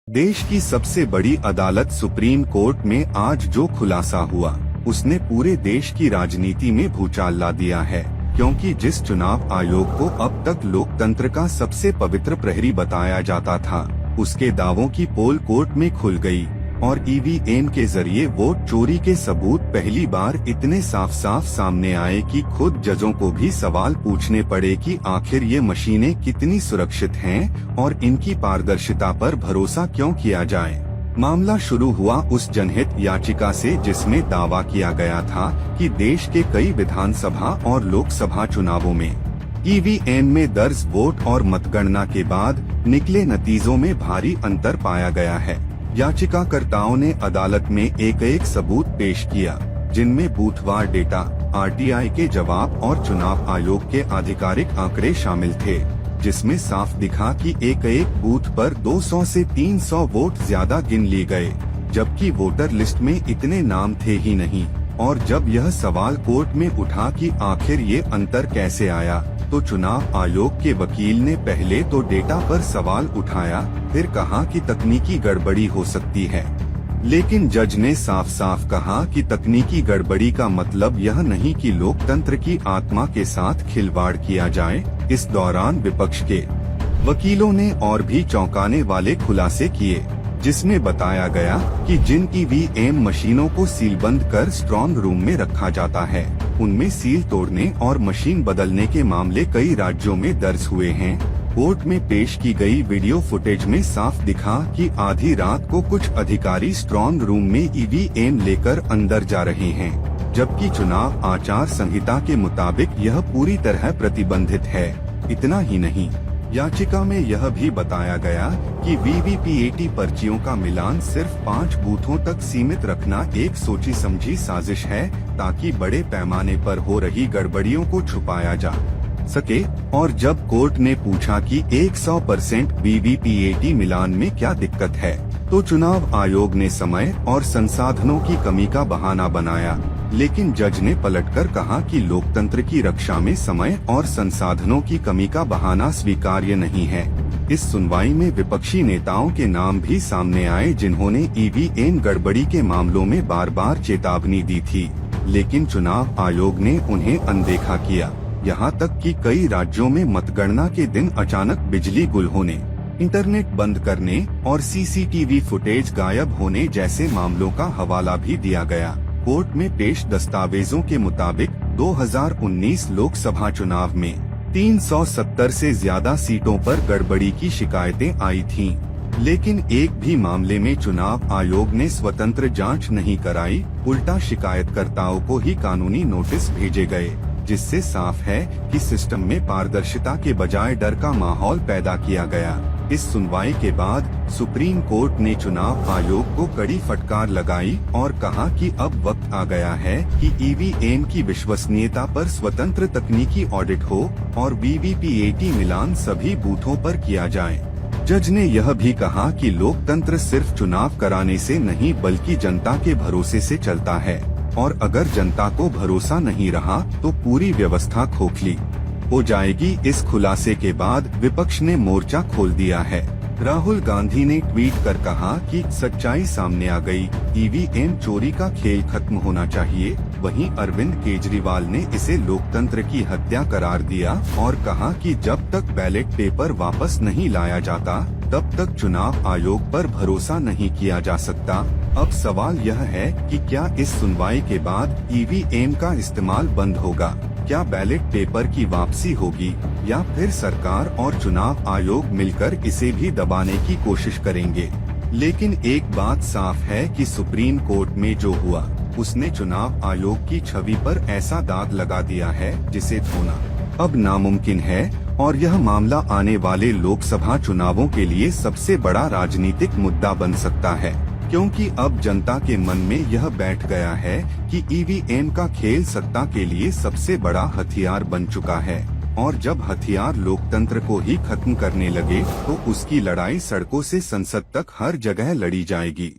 देश की सबसे बड़ी अदालत सुप्रीम कोर्ट में आज जो खुलासा हुआ उसने पूरे देश की राजनीति में भूचाल ला दिया है, क्योंकि जिस चुनाव आयोग को अब तक लोकतंत्र का सबसे पवित्र प्रहरी बताया जाता था, उसके दावों की पोल कोर्ट में खुल गई और ईवीएम के जरिए वोट चोरी के सबूत पहली बार इतने साफ साफ सामने आए कि खुद जजों को भी सवाल पूछने पड़े कि आखिर ये मशीनें कितनी सुरक्षित हैं और इनकी पारदर्शिता पर भरोसा क्यों किया जाए। मामला शुरू हुआ उस जनहित याचिका से जिसमें दावा किया गया था कि देश के कई विधानसभा और लोकसभा चुनावों में ईवीएम में दर्ज वोट और मतगणना के बाद निकले नतीजों में भारी अंतर पाया गया है। याचिकाकर्ताओं ने अदालत में एक सबूत पेश किया, जिनमें बूथवार डेटा, आरटीआई के जवाब और चुनाव आयोग के आधिकारिक आंकड़े शामिल थे, जिसमें साफ दिखा कि एक बूथ पर 200 से 300 वोट ज्यादा गिन लिए गए, जबकि वोटर लिस्ट में इतने नाम थे ही नहीं। और जब यह सवाल कोर्ट में उठा कि आखिर ये अंतर कैसे आया, तो चुनाव आयोग के वकील ने पहले तो डेटा पर सवाल उठाया, फिर कहा कि तकनीकी गड़बड़ी हो सकती है। लेकिन जज ने साफ साफ कहा कि तकनीकी गड़बड़ी का मतलब यह नहीं कि लोकतंत्र की आत्मा के साथ खिलवाड़ किया जाए। इस दौरान विपक्ष के वकीलों ने और भी चौंकाने वाले खुलासे किए, जिसमें बताया गया कि जिन ईवीएम मशीनों को सीलबंद कर स्ट्रॉन्ग रूम में रखा जाता है, उनमें सील तोड़ने और मशीन बदलने के मामले कई राज्यों में दर्ज हुए हैं। कोर्ट में पेश की गई वीडियो फुटेज में साफ दिखा कि आधी रात को कुछ अधिकारी स्ट्रॉन्ग रूम में ईवीएम लेकर अंदर जा रहे हैं, जबकि चुनाव आचार संहिता के मुताबिक यह पूरी तरह प्रतिबंधित है। इतना ही नहीं, याचिका में यह भी बताया गया कि वीवीपीएटी पर्चियों का मिलान सिर्फ 5 बूथों तक सीमित रखना एक सोची समझी साजिश है, ताकि बड़े पैमाने पर हो रही गड़बड़ियों को छुपाया जा सके। और जब कोर्ट ने पूछा कि 100% वीवीपीएटी मिलान में क्या दिक्कत है, तो चुनाव आयोग ने समय और संसाधनों की कमी का बहाना बनाया। लेकिन जज ने पलटकर कहा कि लोकतंत्र की रक्षा में समय और संसाधनों की कमी का बहाना स्वीकार्य नहीं है। इस सुनवाई में विपक्षी नेताओं के नाम भी सामने आए, जिन्होंने ईवीएम गड़बड़ी के मामलों में बार बार चेतावनी दी थी, लेकिन चुनाव आयोग ने उन्हें अनदेखा किया। यहाँ तक कि कई राज्यों में मतगणना के दिन अचानक बिजली गुल होने, इंटरनेट बंद करने और सीसीटीवी फुटेज गायब होने जैसे मामलों का हवाला भी दिया गया। कोर्ट में पेश दस्तावेजों के मुताबिक 2019 लोकसभा चुनाव में 370 से ज्यादा सीटों पर गड़बड़ी की शिकायतें आई थीं, लेकिन एक भी मामले में चुनाव आयोग ने स्वतंत्र जांच नहीं कराई। उल्टा शिकायतकर्ताओं को ही कानूनी नोटिस भेजे गए, जिससे साफ है कि सिस्टम में पारदर्शिता के बजाय डर का माहौल पैदा किया गया। इस सुनवाई के बाद सुप्रीम कोर्ट ने चुनाव आयोग को कड़ी फटकार लगाई और कहा कि अब वक्त आ गया है कि ईवीएम की विश्वसनीयता पर स्वतंत्र तकनीकी ऑडिट हो और वीवीपीएटी मिलान सभी बूथों पर किया जाए। जज ने यह भी कहा कि लोकतंत्र सिर्फ चुनाव कराने से नहीं बल्कि जनता के भरोसे से चलता है, और अगर जनता को भरोसा नहीं रहा तो पूरी व्यवस्था खोखली हो जाएगी। इस खुलासे के बाद विपक्ष ने मोर्चा खोल दिया है। राहुल गांधी ने ट्वीट कर कहा कि सच्चाई सामने आ गई, ईवीएम चोरी का खेल खत्म होना चाहिए। वहीं अरविंद केजरीवाल ने इसे लोकतंत्र की हत्या करार दिया और कहा कि जब तक बैलेट पेपर वापस नहीं लाया जाता, तब तक चुनाव आयोग पर भरोसा नहीं किया जा सकता। अब सवाल यह है कि क्या इस सुनवाई के बाद ईवीएम का इस्तेमाल बंद होगा? क्या बैलेट पेपर की वापसी होगी, या फिर सरकार और चुनाव आयोग मिलकर इसे भी दबाने की कोशिश करेंगे? लेकिन एक बात साफ है कि सुप्रीम कोर्ट में जो हुआ, उसने चुनाव आयोग की छवि पर ऐसा दाग लगा दिया है जिसे धोना अब नामुमकिन है, और यह मामला आने वाले लोकसभा चुनावों के लिए सबसे बड़ा राजनीतिक मुद्दा बन सकता है, क्योंकि अब जनता के मन में यह बैठ गया है कि ईवीएम का खेल सत्ता के लिए सबसे बड़ा हथियार बन चुका है, और जब हथियार लोकतंत्र को ही खत्म करने लगे तो उसकी लड़ाई सड़कों से संसद तक हर जगह लड़ी जाएगी।